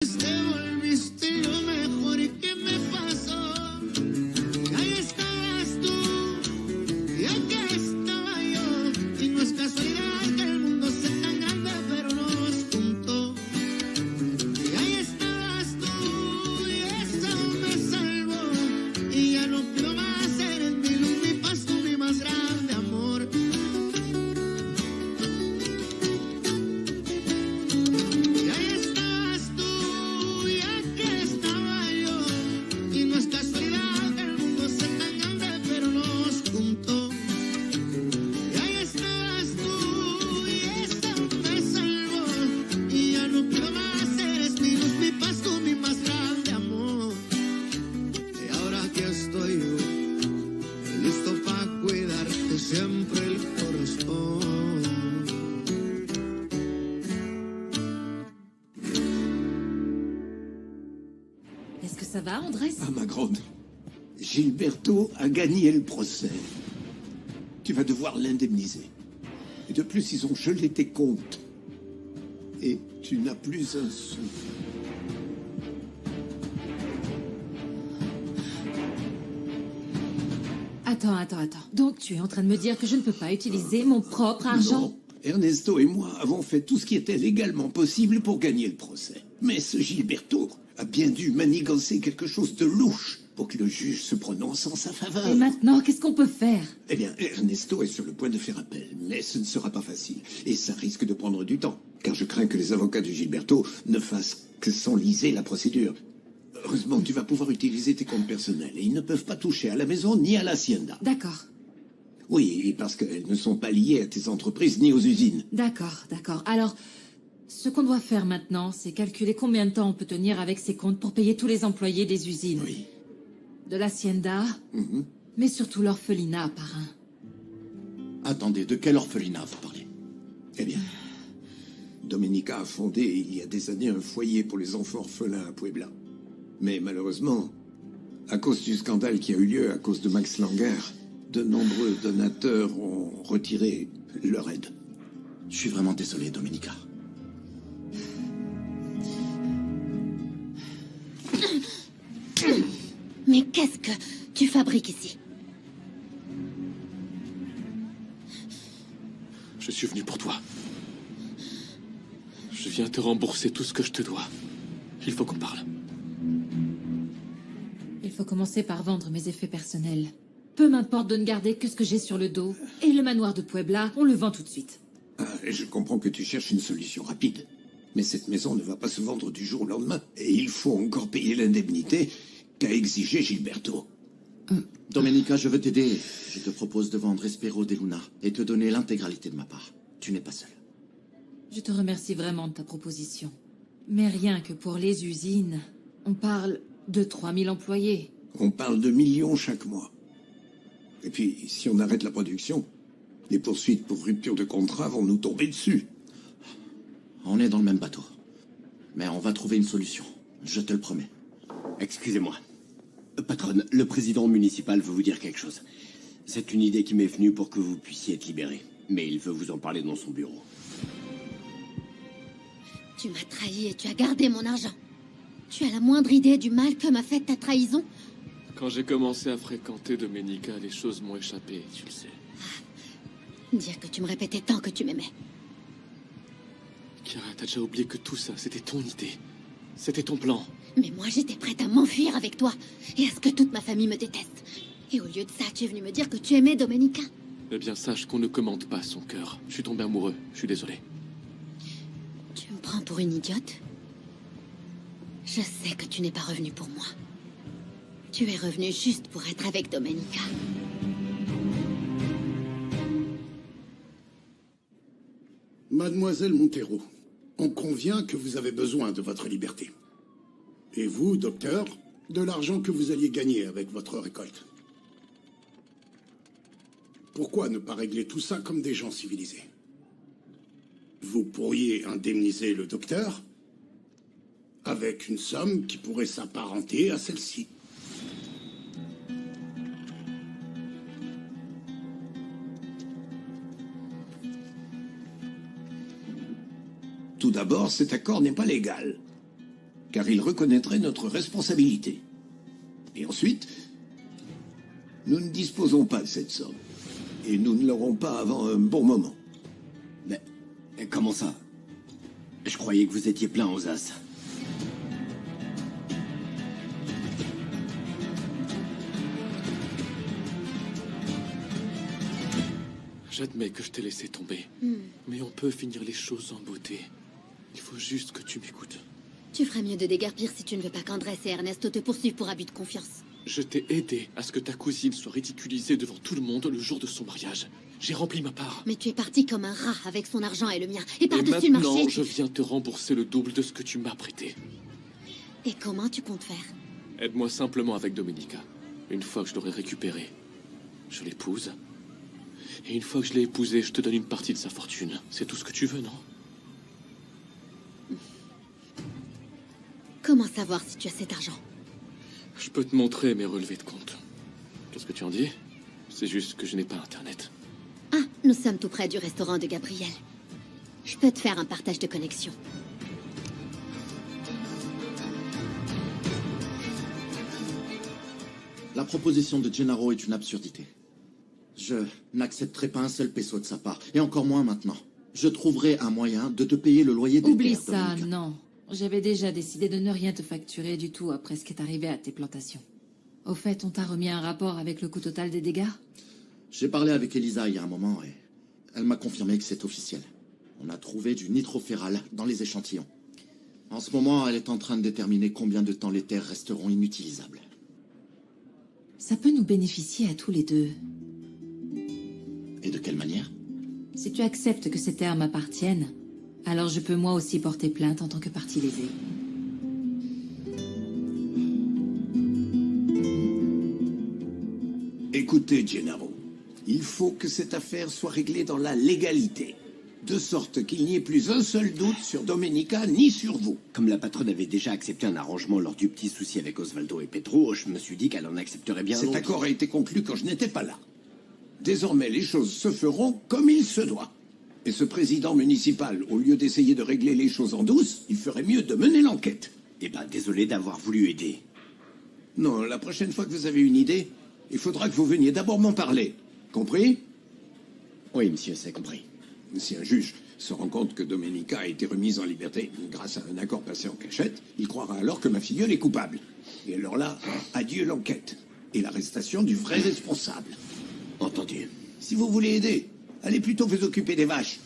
Te volviste lo mejor que me pasó. Ahí estabas tú y aquí estaba yo. Y no es casualidad que el mundo sea tan grande, pero nos juntó. Y ahí estabas tú y eso me salvó. Y ya no pido más, eres mi luz, mi paz, tú mi más grande amor. Y ahí estabas tú y aquí estaba yo. Y no es casualidad que el mundo sea tan grande, pero nos juntó. Y ahí estabas tú y eso me salvó. Y ya no pido más, eres mi luz, mi paz, tú mi más grande amor. Y ahora aquí estoy yo, listo para cuidarte siempre el corazón. Est-ce que ça va, Andrés? Ah, ma grande, Gilberto a gagné le procès. Tu vas devoir l'indemniser. Et de plus, ils ont gelé tes comptes. Et tu n'as plus un sou. Attends. Donc tu es en train de me dire que je ne peux pas utiliser mon propre argent? Non, Ernesto et moi avons fait tout ce qui était légalement possible pour gagner le procès. Mais ce Gilberto a bien dû manigancer quelque chose de louche pour que le juge se prononce en sa faveur. Et maintenant, qu'est-ce qu'on peut faire? Eh bien, Ernesto est sur le point de faire appel, mais ce ne sera pas facile. Et ça risque de prendre du temps, car je crains que les avocats de Gilberto ne fassent que s'enliser la procédure. Heureusement, tu vas pouvoir utiliser tes comptes personnels, et ils ne peuvent pas toucher à la maison ni à l'hacienda. D'accord. Oui, parce qu'elles ne sont pas liées à tes entreprises ni aux usines. D'accord. Alors, ce qu'on doit faire maintenant, c'est calculer combien de temps on peut tenir avec ces comptes pour payer tous les employés des usines. Oui. De l'hacienda, mais surtout l'orphelinat, parrain. Attendez, de quel orphelinat vous parlez? Eh bien, Domenica a fondé il y a des années un foyer pour les enfants orphelins à Puebla. Mais malheureusement, à cause du scandale qui a eu lieu à cause de Max Langer, de nombreux donateurs ont retiré leur aide. Je suis vraiment désolé, Domenica. Mais qu'est-ce que tu fabriques ici? Je suis venu pour toi. Je viens te rembourser tout ce que je te dois. Il faut qu'on parle. Il faut commencer par vendre mes effets personnels. Peu m'importe de ne garder que ce que j'ai sur le dos. Et le manoir de Puebla, on le vend tout de suite. Ah, et je comprends que tu cherches une solution rapide. Mais cette maison ne va pas se vendre du jour au lendemain. Et il faut encore payer l'indemnité qu'a exigé Gilberto. Domenica, je veux t'aider. Je te propose de vendre Espero de Luna et te donner l'intégralité de ma part. Tu n'es pas seul. Je te remercie vraiment de ta proposition. Mais rien que pour les usines, on parle de 3000 employés. On parle de millions chaque mois. Et puis, si on arrête la production, les poursuites pour rupture de contrat vont nous tomber dessus. On est dans le même bateau. Mais on va trouver une solution. Je te le promets. Excusez-moi. Patronne, le président municipal veut vous dire quelque chose. C'est une idée qui m'est venue pour que vous puissiez être libéré. Mais il veut vous en parler dans son bureau. Tu m'as trahi et tu as gardé mon argent. Tu as la moindre idée du mal que m'a fait ta trahison? Quand j'ai commencé à fréquenter Domenica, les choses m'ont échappé, tu le sais. Dire que tu me répétais tant que tu m'aimais. Chiara, t'as déjà oublié que tout ça, c'était ton idée. C'était ton plan. Mais moi, j'étais prête à m'enfuir avec toi et à ce que toute ma famille me déteste. Et au lieu de ça, tu es venu me dire que tu aimais Domenica. Eh bien, sache qu'on ne commande pas son cœur. Je suis tombé amoureux, je suis désolé. Tu me prends pour une idiote? Je sais que tu n'es pas revenu pour moi. Tu es revenu juste pour être avec Domenica. Mademoiselle Montero, on convient que vous avez besoin de votre liberté. Et vous, docteur, de l'argent que vous alliez gagner avec votre récolte. Pourquoi ne pas régler tout ça comme des gens civilisés? Vous pourriez indemniser le docteur avec une somme qui pourrait s'apparenter à celle-ci. Tout d'abord, cet accord n'est pas légal. car il reconnaîtrait notre responsabilité. Et ensuite, nous ne disposons pas de cette somme. Et nous ne l'aurons pas avant un bon moment. Mais comment ça? Je croyais que vous étiez plein aux as. J'admets que je t'ai laissé tomber. Mais on peut finir les choses en beauté. Il faut juste que tu m'écoutes. Tu ferais mieux de déguerpir si tu ne veux pas qu'Andrés et Ernesto te poursuivent pour abus de confiance. Je t'ai aidé à ce que ta cousine soit ridiculisée devant tout le monde le jour de son mariage. J'ai rempli ma part. Mais tu es parti comme un rat avec son argent et le mien. Et Et par-dessus le maintenant, marché... je viens te rembourser le double de ce que tu m'as prêté. Et comment tu comptes faire? Aide-moi simplement avec Domenica. Une fois que je l'aurai récupérée, je l'épouse. Et une fois que je l'ai épousée, je te donne une partie de sa fortune. C'est tout ce que tu veux, non? Comment savoir si tu as cet argent? Je peux te montrer mes relevés de compte. Qu'est-ce que tu en dis? C'est juste que je n'ai pas Internet. Ah, nous sommes tout près du restaurant de Gabriel. Je peux te faire un partage de connexion. La proposition de Gennaro est une absurdité. Je n'accepterai pas un seul peso de sa part, et encore moins maintenant. Je trouverai un moyen de te payer le loyer des Oublie terres, ça, Domenica. non. J'avais déjà décidé de ne rien te facturer du tout après ce qui est arrivé à tes plantations. Au fait, on t'a remis un rapport avec le coût total des dégâts? J'ai parlé avec Elisa il y a un moment, et elle m'a confirmé que c'est officiel. On a trouvé du nitrophéral dans les échantillons. En ce moment, elle est en train de déterminer combien de temps les terres resteront inutilisables. Ça peut nous bénéficier à tous les deux. Et de quelle manière? Si tu acceptes que ces terres m'appartiennent, alors je peux moi aussi porter plainte en tant que partie lésée. Écoutez, Gennaro, il faut que cette affaire soit réglée dans la légalité, de sorte qu'il n'y ait plus un seul doute sur Domenica ni sur vous. Comme la patronne avait déjà accepté un arrangement lors du petit souci avec Osvaldo et Pedro, je me suis dit qu'elle en accepterait bien Cet d'autres. accord a été conclu quand je n'étais pas là. Désormais, les choses se feront comme il se doit. Et ce président municipal, au lieu d'essayer de régler les choses en douce, il ferait mieux de mener l'enquête. Eh ben, désolé d'avoir voulu aider. Non, la prochaine fois que vous avez une idée, il faudra que vous veniez d'abord m'en parler. Compris? Oui, monsieur, c'est compris. Si un juge se rend compte que Domenica a été remise en liberté grâce à un accord passé en cachette, il croira alors que ma filleule est coupable. Et alors là, adieu l'enquête. Et l'arrestation du vrai responsable. Entendu. Si vous voulez aider, allez plutôt vous occuper des vaches.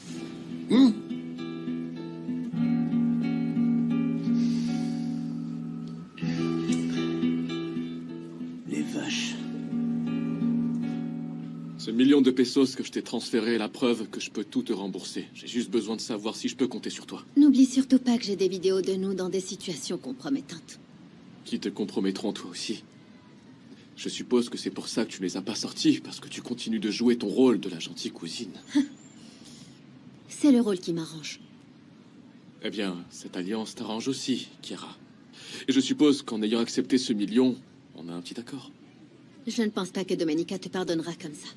Les vaches. Ce million de pesos que je t'ai transféré est la preuve que je peux tout te rembourser. J'ai juste besoin de savoir si je peux compter sur toi. N'oublie surtout pas que j'ai des vidéos de nous dans des situations compromettantes. Qui te compromettront toi aussi. Je suppose que c'est pour ça que tu ne les as pas sortis, parce que tu continues de jouer ton rôle de la gentille cousine. C'est le rôle qui m'arrange. Eh bien, cette alliance t'arrange aussi, Kiara. Et je suppose qu'en ayant accepté ce million, on a un petit accord. Je ne pense pas que Domenica te pardonnera comme ça.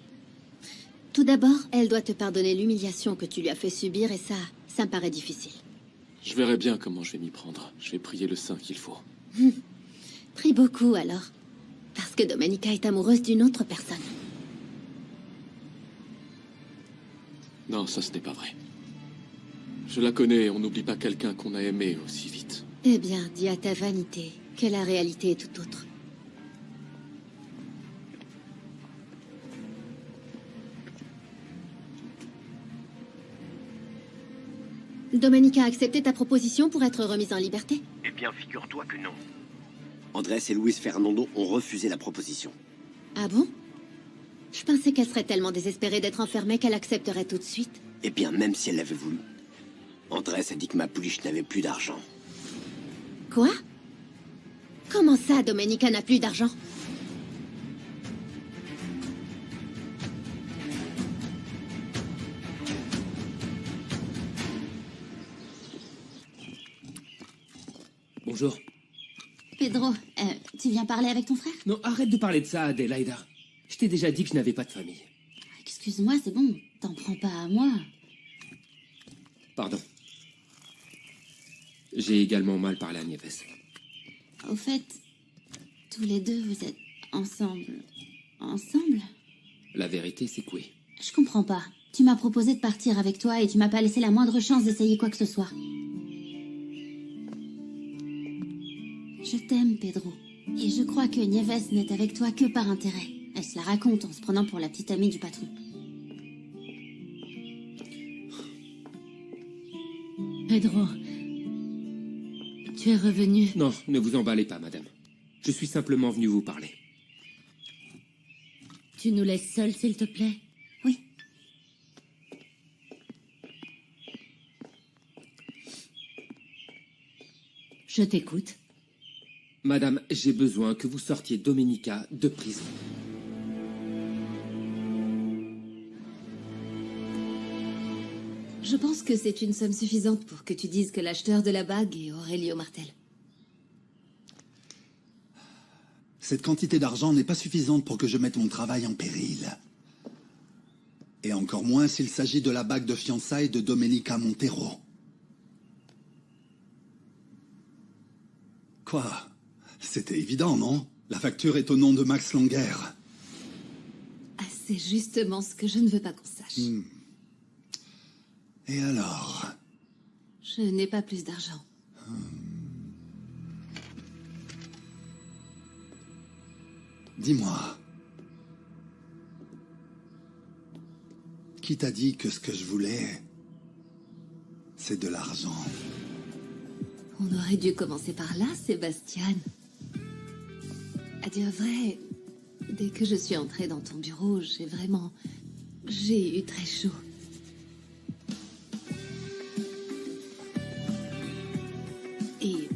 Tout d'abord, elle doit te pardonner l'humiliation que tu lui as fait subir, et ça me paraît difficile. Je verrai bien comment je vais m'y prendre. Je vais prier le saint qu'il faut. Prie beaucoup, alors. Parce que Domenica est amoureuse d'une autre personne. Non, ça ce n'est pas vrai. Je la connais, on n'oublie pas quelqu'un qu'on a aimé aussi vite. Eh bien, dis à ta vanité que la réalité est tout autre. Domenica a accepté ta proposition pour être remise en liberté? Eh bien, figure-toi que non. Andrés et Luis Fernando ont refusé la proposition. Ah bon? Je pensais qu'elle serait tellement désespérée d'être enfermée qu'elle accepterait tout de suite. Eh bien, même si elle l'avait voulu. Andrés a dit que ma pouliche n'avait plus d'argent. Quoi? Comment ça, Domenica n'a plus d'argent? Bonjour. Pedro, tu viens parler avec ton frère? Non, arrête de parler de ça, Adelaida. Je t'ai déjà dit que je n'avais pas de famille. Excuse-moi, c'est bon. T'en prends pas à moi. Pardon. J'ai également mal parlé à Nieves. Au fait, tous les deux, vous êtes ensemble. Ensemble? La vérité, c'est que oui. Je comprends pas. Tu m'as proposé de partir avec toi et tu m'as pas laissé la moindre chance d'essayer quoi que ce soit. Je t'aime, Pedro. Et je crois que Nieves n'est avec toi que par intérêt. Elle se la raconte en se prenant pour la petite amie du patron. Pedro, tu es revenu. Non, ne vous emballez pas, madame. Je suis simplement venu vous parler. Tu nous laisses seuls, s'il te plaît? Oui. Je t'écoute. Madame, j'ai besoin que vous sortiez Domenica de prison. Je pense que c'est une somme suffisante pour que tu dises que l'acheteur de la bague est Aurelio Martel. Cette quantité d'argent n'est pas suffisante pour que je mette mon travail en péril. Et encore moins s'il s'agit de la bague de fiançailles de Domenica Montero. Quoi? C'était évident, non? La facture est au nom de Max Langer. Ah, c'est justement ce que je ne veux pas qu'on sache. Et alors? Je n'ai pas plus d'argent. Dis-moi. Qui t'a dit que ce que je voulais, c'est de l'argent? On aurait dû commencer par là, Sébastien. À dire vrai, dès que je suis entrée dans ton bureau, j'ai eu très chaud. Et...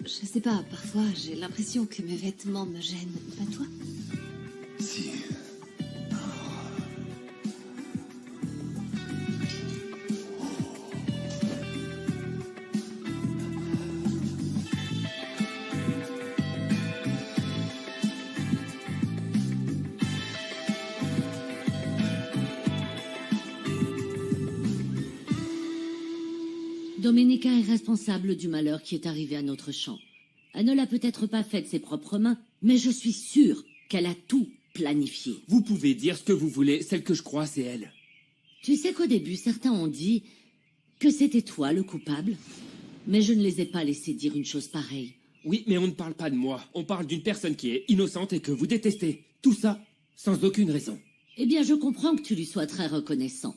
je sais pas, parfois j'ai l'impression que mes vêtements me gênent, pas toi? Si. Domenica est responsable du malheur qui est arrivé à notre champ. Elle ne l'a peut-être pas fait de ses propres mains, mais je suis sûre qu'elle a tout planifié. Vous pouvez dire ce que vous voulez, celle que je crois, c'est elle. Tu sais qu'au début, certains ont dit que c'était toi le coupable, mais je ne les ai pas laissés dire une chose pareille. Oui, mais on ne parle pas de moi. On parle d'une personne qui est innocente et que vous détestez. Tout ça, sans aucune raison. Eh bien, je comprends que tu lui sois très reconnaissant.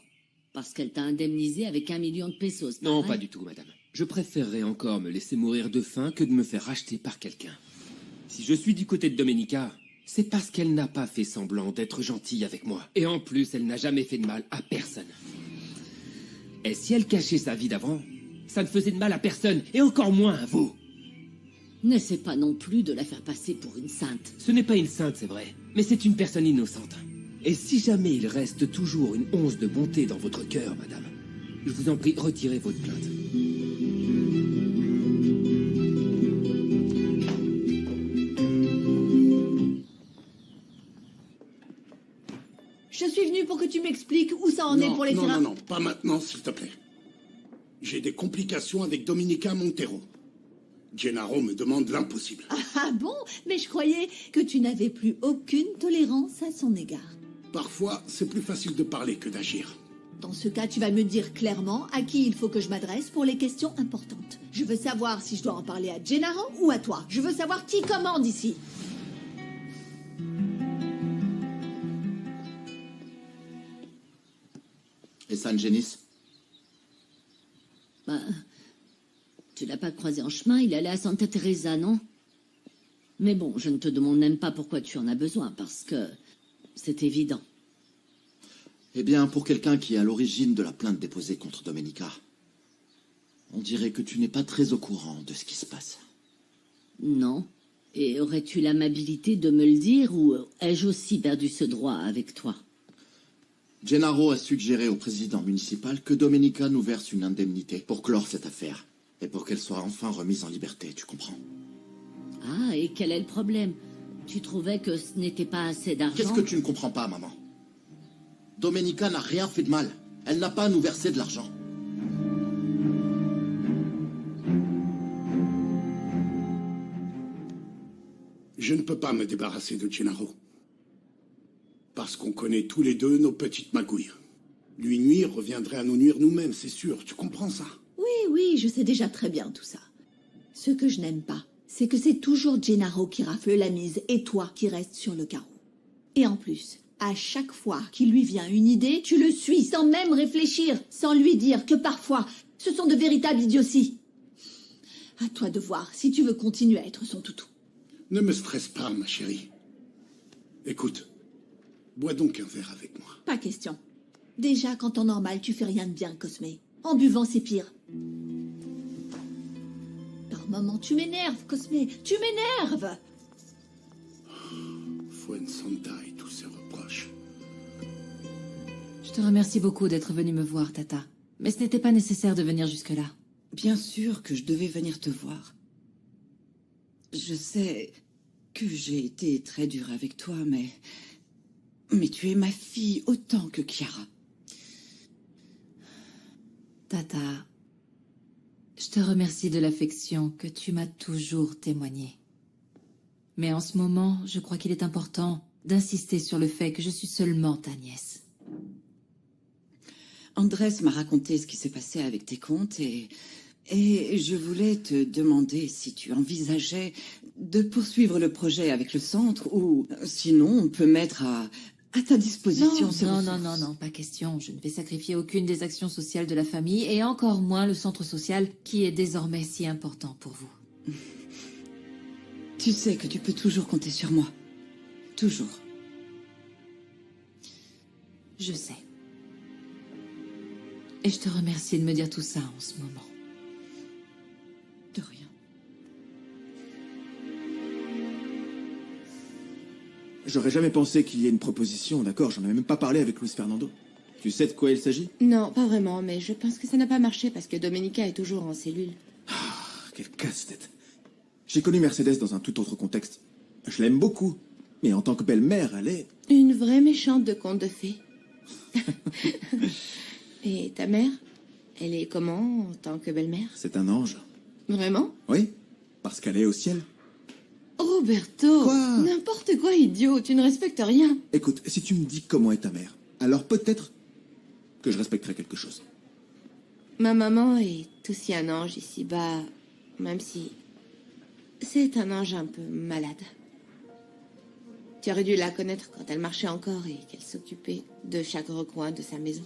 Parce qu'elle t'a indemnisé avec 1 million de pesos. Non, pas du tout, madame. Je préférerais encore me laisser mourir de faim que de me faire racheter par quelqu'un. Si je suis du côté de Domenica, c'est parce qu'elle n'a pas fait semblant d'être gentille avec moi. Et en plus, elle n'a jamais fait de mal à personne. Et si elle cachait sa vie d'avant, ça ne faisait de mal à personne, et encore moins à vous. N'essaie pas non plus de la faire passer pour une sainte. Ce n'est pas une sainte, c'est vrai, mais c'est une personne innocente. Et si jamais il reste toujours une once de bonté dans votre cœur, madame, je vous en prie, retirez votre plainte. Je suis venue pour que tu m'expliques où ça en est pour les Non, non, pas maintenant, s'il te plaît. J'ai des complications avec Domenica Montero. Gennaro me demande l'impossible. Ah bon? Mais je croyais que tu n'avais plus aucune tolérance à son égard. Parfois, c'est plus facile de parler que d'agir. Dans ce cas, tu vas me dire clairement à qui il faut que je m'adresse pour les questions importantes. Je veux savoir si je dois en parler à Gennaro ou à toi. Je veux savoir qui commande ici. Et San Genis? Bah, tu l'as pas croisé en chemin, il allait à Santa Teresa, non? Mais bon, je ne te demande même pas pourquoi tu en as besoin, parce que c'est évident. Eh bien, pour quelqu'un qui est à l'origine de la plainte déposée contre Domenica, on dirait que tu n'es pas très au courant de ce qui se passe. Non. Et aurais-tu l'amabilité de me le dire, ou ai-je aussi perdu ce droit avec toi? Gennaro a suggéré au président municipal que Domenica nous verse une indemnité pour clore cette affaire, et pour qu'elle soit enfin remise en liberté, tu comprends? Ah, et quel est le problème? Tu trouvais que ce n'était pas assez d'argent? Qu'est-ce que tu ne comprends pas, maman? Domenica n'a rien fait de mal. Elle n'a pas à nous verser de l'argent. Je ne peux pas me débarrasser de Gennaro. Parce qu'on connaît tous les deux nos petites magouilles. Lui nuire reviendrait à nous nuire nous-mêmes, c'est sûr. Tu comprends ça? Oui, oui, je sais déjà très bien tout ça. Ce que je n'aime pas, c'est que c'est toujours Gennaro qui rafle la mise et toi qui restes sur le carreau. Et en plus, à chaque fois qu'il lui vient une idée, tu le suis sans même réfléchir, sans lui dire que parfois, ce sont de véritables idioties. À toi de voir si tu veux continuer à être son toutou. Ne me stresse pas, ma chérie. Écoute, bois donc un verre avec moi. Pas question. Déjà, quand en normal, tu fais rien de bien, Cosmé. En buvant, c'est pire. Par moments, tu m'énerves, Cosmé. Tu m'énerves. Fuensanta et tous ses reproches. Je te remercie beaucoup d'être venu me voir, Tata. Mais ce n'était pas nécessaire de venir jusque-là. Bien sûr que je devais venir te voir. Je sais que j'ai été très dure avec toi, mais tu es ma fille autant que Chiara. Tata, je te remercie de l'affection que tu m'as toujours témoignée. Mais en ce moment, je crois qu'il est important d'insister sur le fait que je suis seulement ta nièce. Andrés m'a raconté ce qui s'est passé avec tes comptes et je voulais te demander si tu envisageais de poursuivre le projet avec le centre ou sinon on peut mettre à ta disposition ces ressources. Non, pas question. Je ne vais sacrifier aucune des actions sociales de la famille et encore moins le centre social qui est désormais si important pour vous. Tu sais que tu peux toujours compter sur moi. Toujours. Je sais. Et je te remercie de me dire tout ça en ce moment. De rien. J'aurais jamais pensé qu'il y ait une proposition, d'accord? J'en avais même pas parlé avec Luis Fernando. Tu sais de quoi il s'agit? Non, pas vraiment, mais je pense que ça n'a pas marché parce que Domenica est toujours en cellule. Quel casse-tête. J'ai connu Mercedes dans un tout autre contexte. Je l'aime beaucoup, mais en tant que belle-mère, elle est... Une vraie méchante de conte de fées. Et ta mère? Elle est comment en tant que belle-mère? C'est un ange. Vraiment? Oui, parce qu'elle est au ciel. Roberto! Quoi? N'importe quoi, idiot, tu ne respectes rien. Écoute, si tu me dis comment est ta mère, alors peut-être que je respecterai quelque chose. Ma maman est aussi un ange ici-bas, même si c'est un ange un peu malade. Tu aurais dû la connaître quand elle marchait encore et qu'elle s'occupait de chaque recoin de sa maison.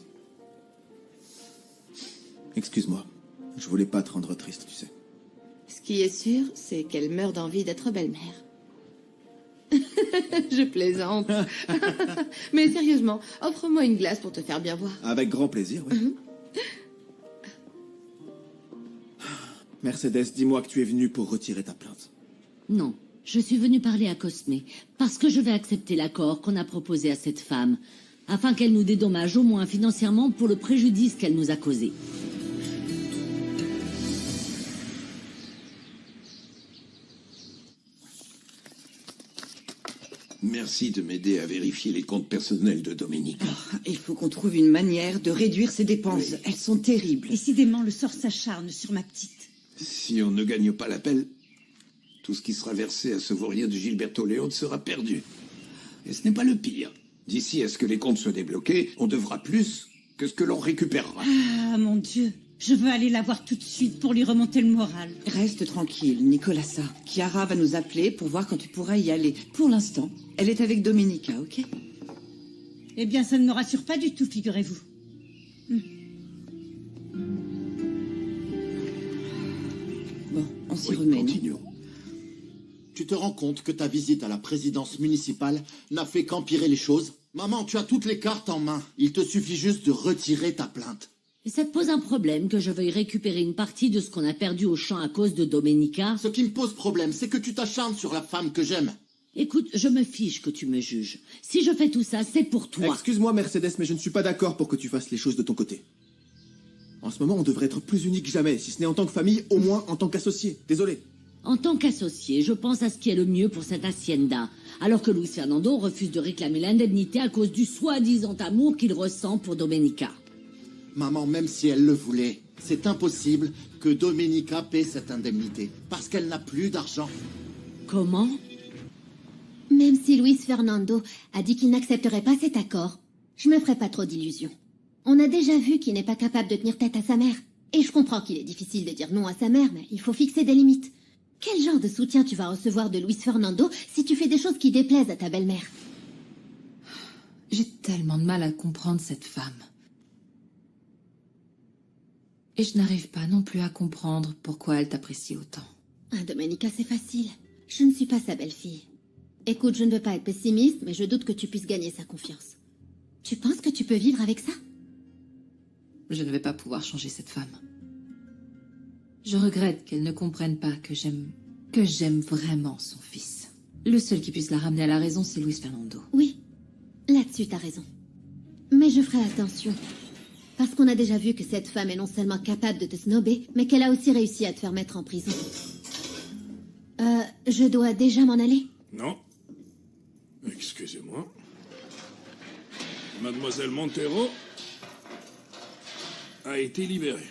Excuse-moi, je voulais pas te rendre triste, tu sais. Ce qui est sûr, c'est qu'elle meurt d'envie d'être belle-mère. Je plaisante. Mais sérieusement, offre-moi une glace pour te faire bien voir. Avec grand plaisir, oui. Mercedes, dis-moi que tu es venue pour retirer ta plainte. Non, je suis venue parler à Cosmé, parce que je vais accepter l'accord qu'on a proposé à cette femme, afin qu'elle nous dédommage au moins financièrement pour le préjudice qu'elle nous a causé. Merci de m'aider à vérifier les comptes personnels de Domenica. Il faut qu'on trouve une manière de réduire ses dépenses. Elles sont terribles. Décidément, le sort s'acharne sur ma petite. Si on ne gagne pas l'appel, tout ce qui sera versé à ce vaurien de Gilberto Leone sera perdu. Et ce n'est pas le pire. D'ici à ce que les comptes soient débloqués, on devra plus que ce que l'on récupérera. Ah, mon Dieu. Je veux aller la voir tout de suite pour lui remonter le moral. Reste tranquille, Nicolasa. Chiara va nous appeler pour voir quand tu pourras y aller. Pour l'instant, elle est avec Domenica, ok? Eh bien, ça ne me rassure pas du tout, figurez-vous. Bon, on s'y remet, non? Tu te rends compte que ta visite à la présidence municipale n'a fait qu'empirer les choses? Maman, tu as toutes les cartes en main. Il te suffit juste de retirer ta plainte. Et ça te pose un problème que je veuille récupérer une partie de ce qu'on a perdu au champ à cause de Domenica? Ce qui me pose problème, c'est que tu t'acharnes sur la femme que j'aime. Écoute, je me fiche que tu me juges. Si je fais tout ça, c'est pour toi. Excuse-moi, Mercedes, mais je ne suis pas d'accord pour que tu fasses les choses de ton côté. En ce moment, on devrait être plus unis que jamais, si ce n'est en tant que famille, au moins en tant qu'associés. Désolé. En tant qu'associé, je pense à ce qui est le mieux pour cette hacienda, alors que Luis Fernando refuse de réclamer l'indemnité à cause du soi-disant amour qu'il ressent pour Domenica. Maman, même si elle le voulait, c'est impossible que Domenica paie cette indemnité, parce qu'elle n'a plus d'argent. Comment? Même si Luis Fernando a dit qu'il n'accepterait pas cet accord, je me ferai pas trop d'illusions. On a déjà vu qu'il n'est pas capable de tenir tête à sa mère. Et je comprends qu'il est difficile de dire non à sa mère, mais il faut fixer des limites. Quel genre de soutien tu vas recevoir de Luis Fernando si tu fais des choses qui déplaisent à ta belle-mère? J'ai tellement de mal à comprendre cette femme. Et je n'arrive pas non plus à comprendre pourquoi elle t'apprécie autant. Ah, Domenica, c'est facile. Je ne suis pas sa belle-fille. Écoute, je ne veux pas être pessimiste, mais je doute que tu puisses gagner sa confiance. Tu penses que tu peux vivre avec ça? Je ne vais pas pouvoir changer cette femme. Je regrette qu'elle ne comprenne pas que j'aime vraiment son fils. Le seul qui puisse la ramener à la raison, c'est Luis Fernando. Oui, là-dessus t'as raison. Mais je ferai attention. Parce qu'on a déjà vu que cette femme est non seulement capable de te snober, mais qu'elle a aussi réussi à te faire mettre en prison. Je dois déjà m'en aller? Non. Excusez-moi. Mademoiselle Montero a été libérée.